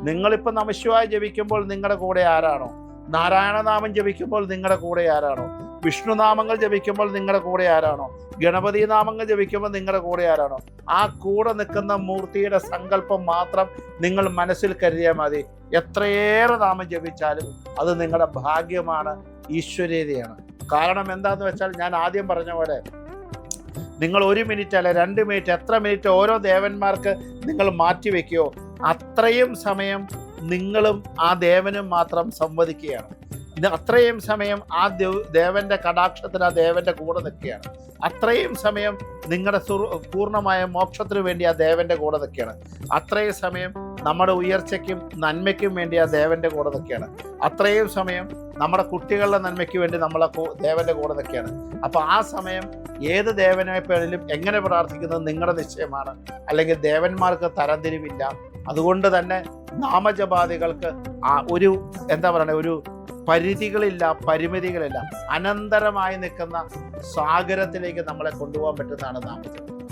നിങ്ങളിപ്പോൾ നമഃശിവായ ജപിക്കുമ്പോൾ നിങ്ങളുടെ കൂടെ ആരാണോ, നാരായണനാമം ജപിക്കുമ്പോൾ നിങ്ങളുടെ കൂടെ ആരാണോ, വിഷ്ണുനാമങ്ങൾ ജപിക്കുമ്പോൾ നിങ്ങളുടെ കൂടെ ആരാണോ, ഗണപതി നാമങ്ങൾ ജപിക്കുമ്പോൾ നിങ്ങളുടെ കൂടെ ആരാണോ, ആ കൂടെ നിൽക്കുന്ന മൂർത്തിയുടെ സങ്കല്പം മാത്രം നിങ്ങൾ മനസ്സിൽ കരുതിയാൽ മതി. എത്രയേറെ നാമം ജപിച്ചാലും അത് നിങ്ങളുടെ ഭാഗ്യമാണ്, ഈശ്വരീയതയാണ്. കാരണം എന്താണെന്ന് വെച്ചാൽ, ഞാൻ ആദ്യം പറഞ്ഞ പോലെ നിങ്ങൾ 1 മിനിറ്റ് അല്ല 2 മിനിറ്റ്, എത്ര മിനിറ്റ് ഓരോ ദേവന്മാർക്ക് നിങ്ങൾ മാറ്റിവെക്കുകയോ അത്രയും സമയം നിങ്ങളും ആ ദേവനും മാത്രം സംവദിക്കുകയാണ്. അത്രയും സമയം ആ ദേവന്റെ കടാക്ഷത്തിന് ആ ദേവന്റെ കൂടെ നിൽക്കുകയാണ്. അത്രയും സമയം നിങ്ങളുടെ പൂർണ്ണമായ മോക്ഷത്തിന് വേണ്ടി ആ ദേവന്റെ കൂടെ നിൽക്കുകയാണ്. അത്രയും സമയം നമ്മുടെ ഉയർച്ചയ്ക്കും നന്മയ്ക്കും വേണ്ടി ആ ദേവന്റെ കൂടെ നിൽക്കുകയാണ്. അത്രയും സമയം നമ്മുടെ കുട്ടികളുടെ നന്മയ്ക്ക് വേണ്ടി നമ്മളെ ദേവന്റെ കൂടെ നിൽക്കുകയാണ്. അപ്പോൾ ആ സമയം ഏത് ദേവനെ പേരിലും എങ്ങനെ പ്രാർത്ഥിക്കുന്നത് നിങ്ങളുടെ നിശ്ചയമാണ്. അല്ലെങ്കിൽ ദേവന്മാർക്ക് തരംതിരിവില്ല. അതുകൊണ്ട് തന്നെ നാമജപാദികൾക്ക് ഒരു ഒരു പരിധികളില്ല, പരിമിതികളില്ല. അനന്തരമായി നിൽക്കുന്ന സാഗരത്തിലേക്ക് നമ്മളെ കൊണ്ടുപോകാൻ പറ്റുന്നതാണ് നാമജപം.